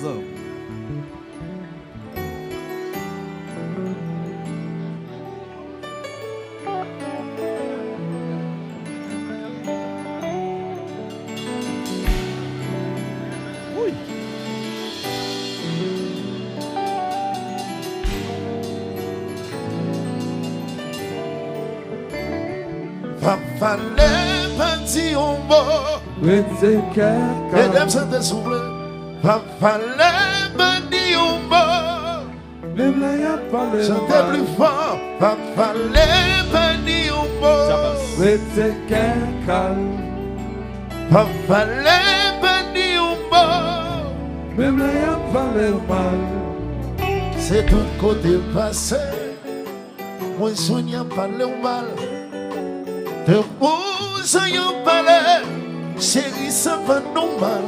Oui. Va fallait partir en bas. Oui, c'est Et d'aime s'était soufflé. Va fallait partir en bas. même là, y a pas le Chantez plus fort. Va fallait partir en bas. Oui, c'est calme. Va fallait partir en bas. Même là, y a pas le mal. C'est tout côté passé. Moi, soigne pas le mal. De vous, soyons pas là. Chérie, ça va normal.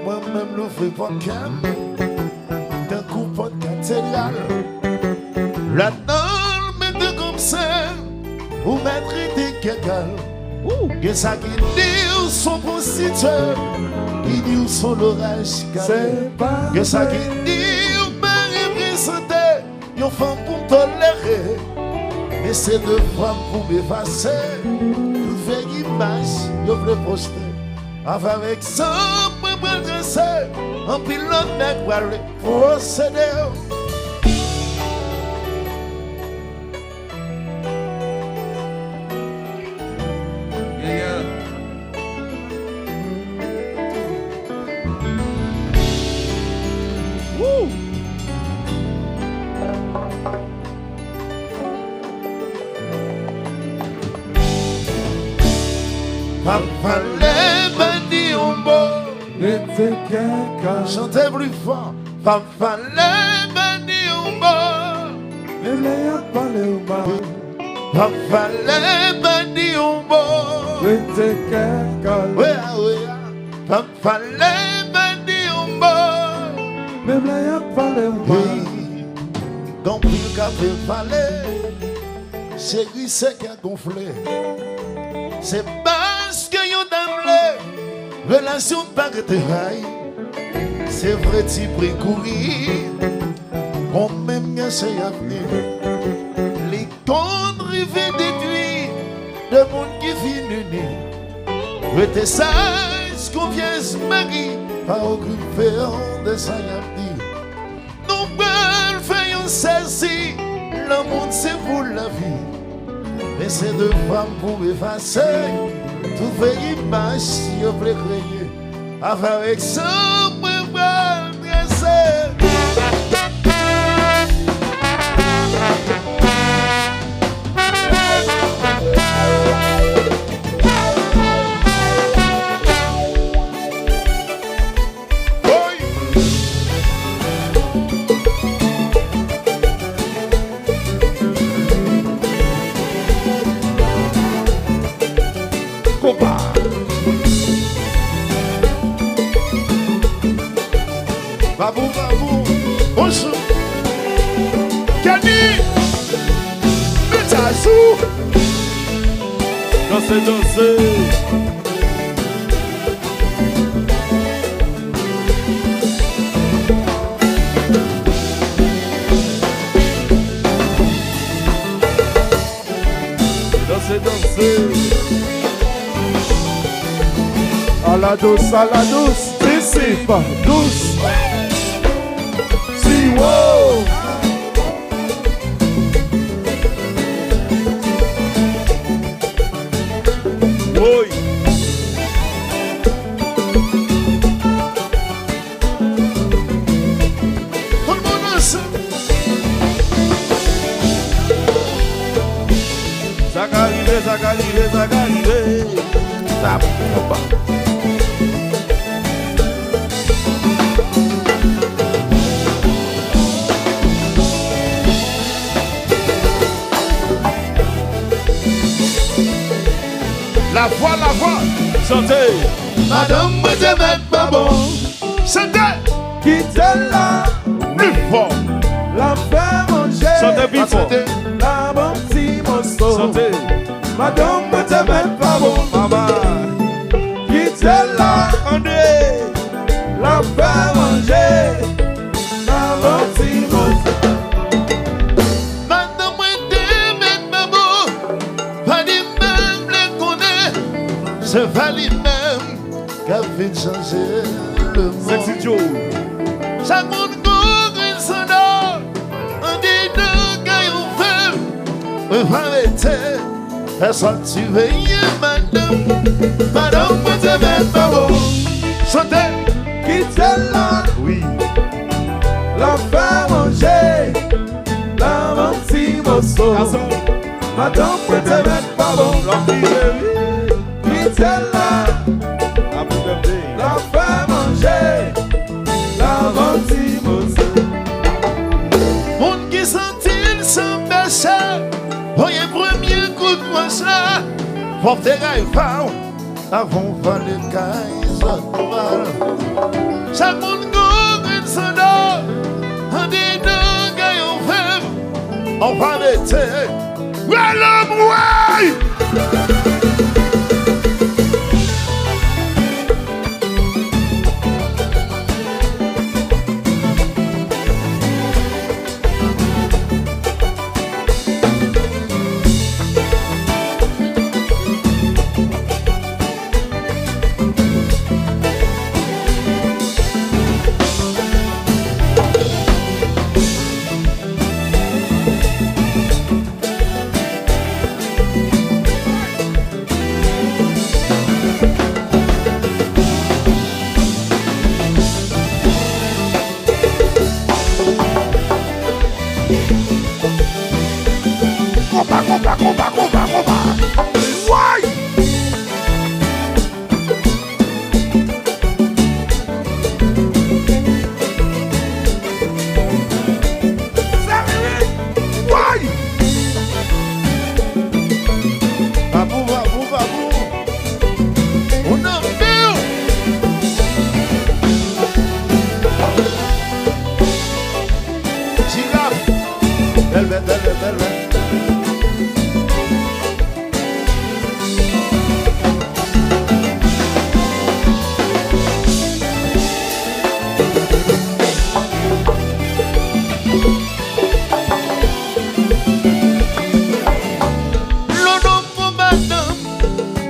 Moi-même, le fais pas calme. D'un coup, pas de cathédrale. La norme, mais de comme ça. Vous m'attendez quelqu'un. Que ça qui dit son constituteur. Qui dit son orage. C'est pas Que ça qui dit ou pas représenter. Yon femme pour tolérer. Mais c'est deux femmes pour m'effacer. Tout fait image, yo vle poster. Avec ça, moi je dresser. En pilote mec pour aller procéder. Papa les bandits en bas. Mais c'est calme. Chantez plus fort. Papa les bandits en bas. Même là, y a pas le mal. Papa les bandits en bas. Oui, c'est calme. Ouais, ouais. Papa les bandits en bas. Même là, y a pas le mal. Oui. Dans le café palais. C'est lui qui a gonflé. C'est parce que yon d'emblée, relation pas que te raille. C'est vrai, tu pris courir, on même bien c'est à venir. Les comptes rivés déduits, de monde qui finit unis. Rete sage, confiance Marie, pas occupé en dessin à dire. Nous belles faisons celle-ci, le monde c'est pour la vie. Mais c'est deux femmes pour effacer. Tout fait image si vous voulez créer. Avec ça, moi, je vais dresser. Babou, babou, bonjour. Kenny, Betazou. Danser, danser. Danser, danser. À la douce, c'est pas douce. Si, wow. Oui. Tout le monde ensemble. Ça va arriver, ça va arriver, ça va arriver. Ça va pas. La voix, Chantez. madame, moi je m'aime pas bon. Chantez, Qui te l'a, plus fort. la fait manger. Chantez plus fort. La bon petit morceau. Chantez. Madame, moi te même pas bon, maman. Qui te l'a, André. la la fait manger, la bâti moto. Maintenant, moi, t'aimes ma beau, pas les mêmes les connaît, c'est pas les mêmes qui a fait changer le monde. Sexy Joe. Chaque monde couvre son or, on dit deux gars au feu, on va arrêter, elle sortit veiller madame, madame, vous t'aimez pas beau, chantez, Quitte là, Oui. la fait manger, la bâti moto. Madame peut te mettre pas bon. Quitte là, Happy birthday. la fait manger, la bâti moto. monde qui sentit sans péché, voyez premier coup de poisson, faut te gagner avant de faire le kaiser. Chaque monde couvre son or, on dit deux gars au feu, on va arrêter. Ouais, l'homme, ouais! Babou, babou, babou. On a vu. Girafe. Belle, belle, belle, belle.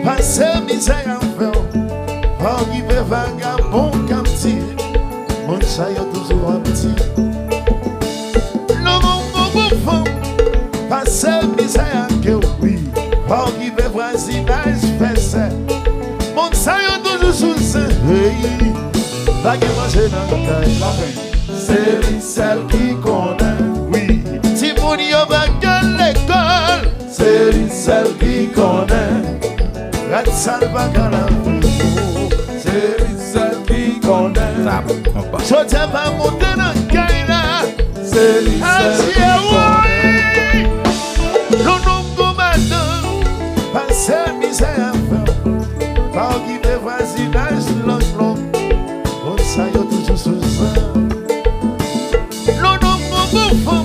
Passez misère en fer, arrivé vagabond comme petit, mon chat est toujours un petit. Le bon fond, passez misère en cœur, oui, arrivé voisinage fait mon chat est toujours sous ce hey, la gueule manger dans le caille, C'est lui celle qui connaît. oui, si vous n'y avez qu'à l'école, C'est lui celle qui connaît. la salva galante. C'est lui celle qui connaît. Je t'ai pas monté dans le caïla. C'est lui celle qui connaît. Le nom commandant, passez misère à faire. Par qui des voisinages, l'autre, on s'aille toujours sous ça. Le nom commandant,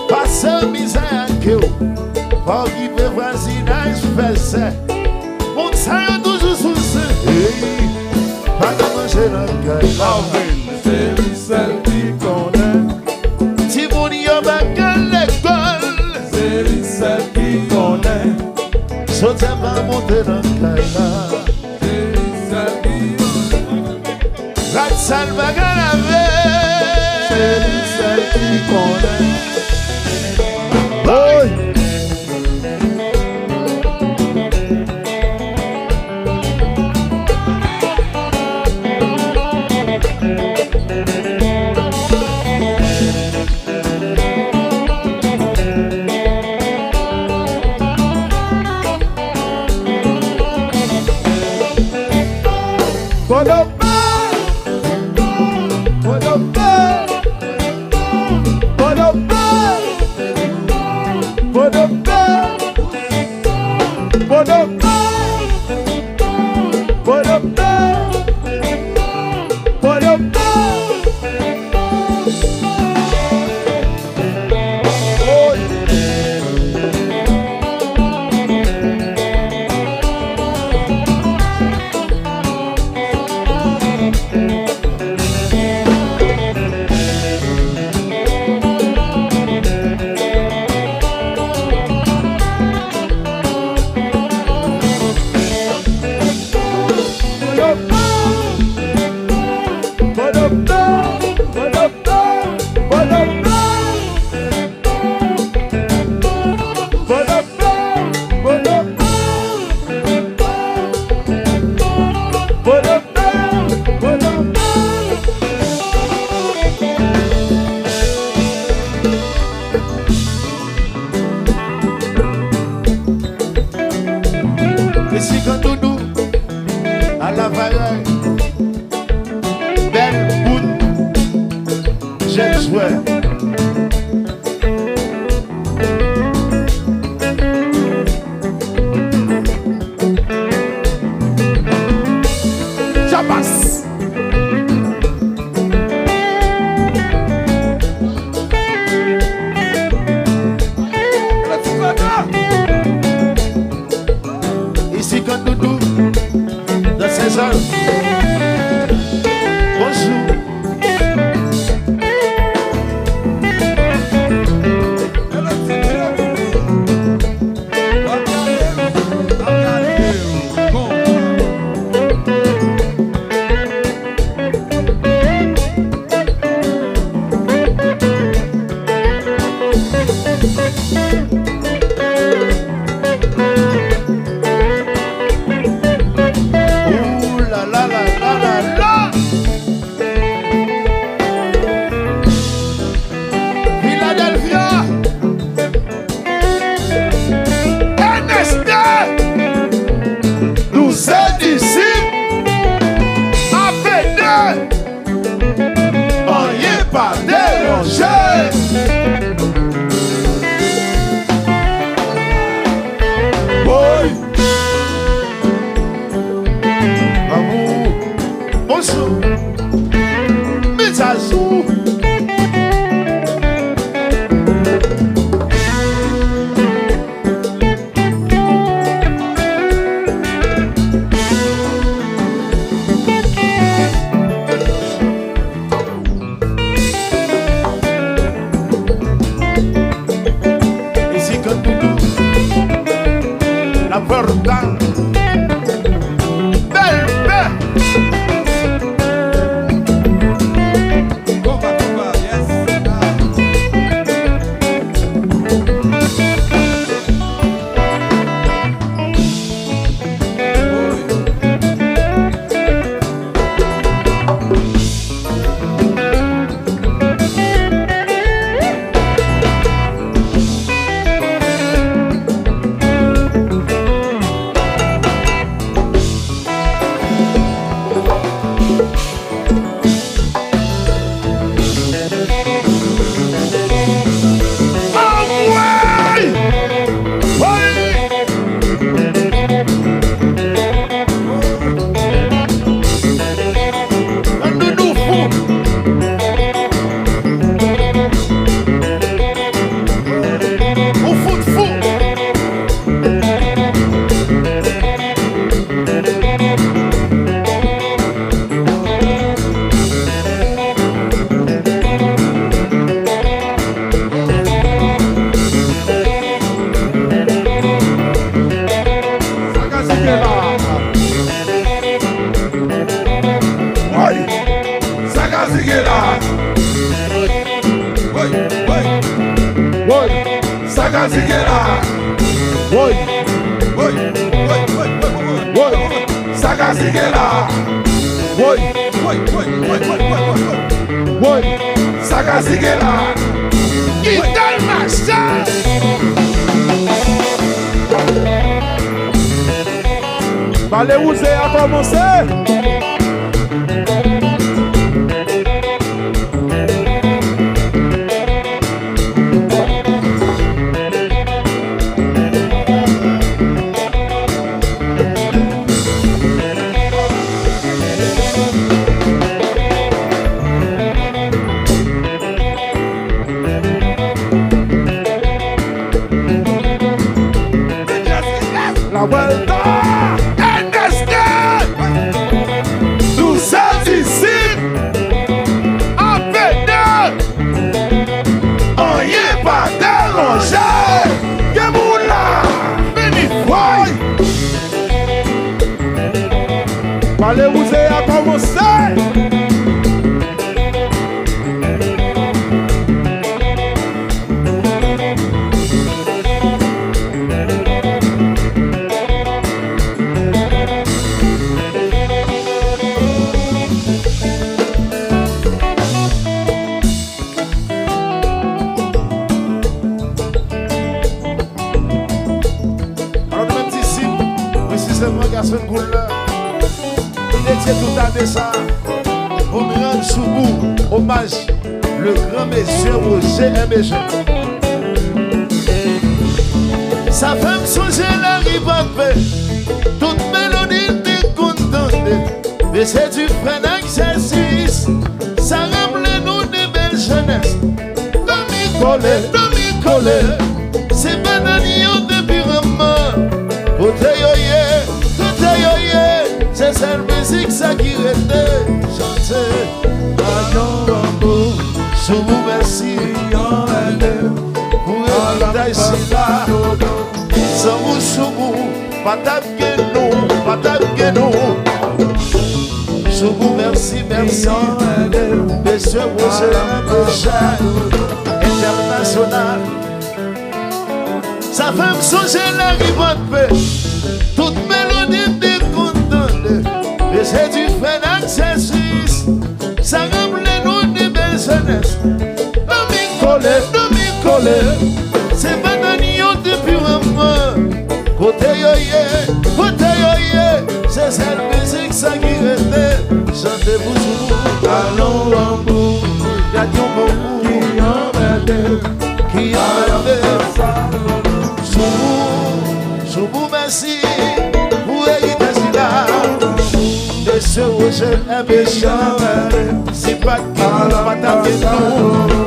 passez misère à Kéo. Par qui des voisinages, fait ça. On s'aille toujours sous ça. Hey, pas de manger dans le caïla. C'est lui celle qui connaît. Si vous n'y avez qu'à l'école, C'est lui celle qui connaît. je t'ai pas monté dans le caïla. C'est lui celle qui connaît. La salva galave. C'est lui celle qui connaît. Boy. What up, Angèle Jouet. Ça passe. Ici quand Doudou dans 16 heures. Bonjour. Balé-Ouzé a commencé. La vuelta. Balé-Ouzé a commencé. Alors, même ici, précisément, garçon de couleur. Tout à fait ça, pour me rendre sous hommage le grand monsieur Roger Mbéché. Sa femme songe la ripote, toute mélodie t'est contente. Mais c'est du frein exercice, ça rappelle nous de belles jeunesses. Demi-collé, c'est pas d'agneau depuis vraiment. Côté yoye, c'est cette musique ça qui reste chanter. Je vous remercie pour l'état ici là. Sans vous, pas tape nous. Je vous remercie, merci. Monsieur Roger international. Sa femme songe la rivote, toute mélodie t'est contente. Et c'est du fait d'exercice, ça rappelle nous des belles jeunesses. Demi-collé, c'est pas d'agneau depuis vraiment. Côté yoye, c'est cette musique ça qui reste. Chantez pour vous, allons en bout, gagnons pour vous, qui en rêve. Je vous remercie pour l'héritage là. Monsieur Roger Mbéché, c'est pas qui pas taper nous.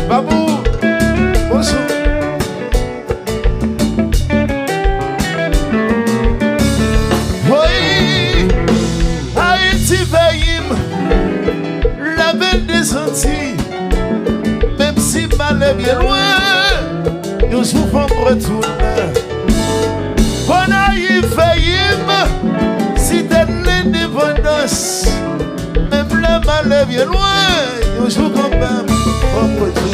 Babou, bonjour. Oui, Haïti veille, la belle des Antilles. Même si mal est bien loin, nous souffrons retourner. Bon Haïti veille, si t'es l'indépendance. Même le mal est bien loin, nous jouons quand même pour retourner.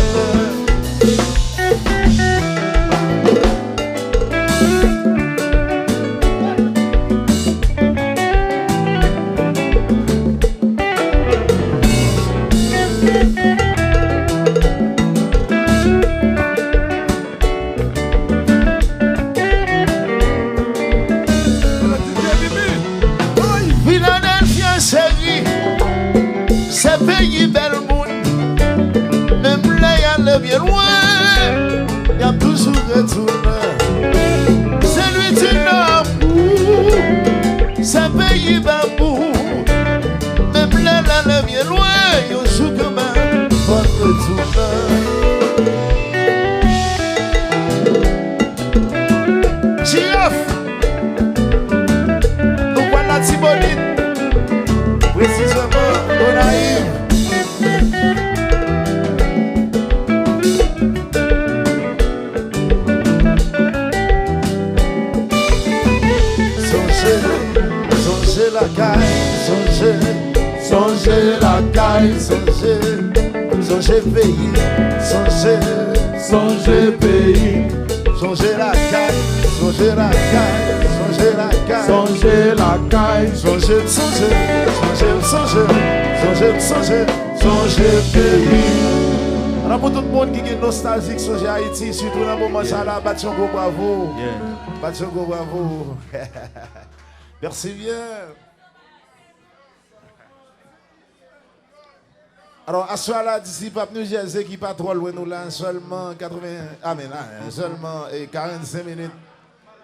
Philadelphia chérie, c'est pays bel monde. Même là y'a bien loin, y'a toujours retourné. C'est lui du amour, c'est pays bambou. Même là bien loin, y'a joue quand même pour retourner. Giraffe, nous voilà Tibonite. Précisément, on arrive. Songez la caille, songez la caille, songez pays, songez pays, songez la caille, songez la caille, songez la caille, Songez la caille, songez pays. Alors pour tout le monde qui est nostalgique sur Haïti, surtout dans le moment ça là, battons go bravo. Battons go bravo. Merci bien. Alors, à ce soir-là, d'ici Pape New Jersey, qui n'est pas trop loin, nous là, seulement 45 minutes.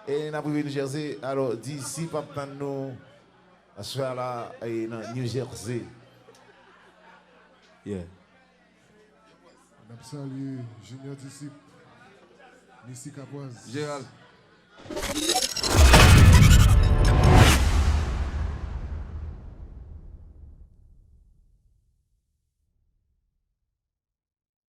Et nous avons New Jersey. Alors, d'ici Pape nous, à ce soir-là, dans New Jersey. Yeah. On salue Junior Disciple, Nissi Capoise. Gérald.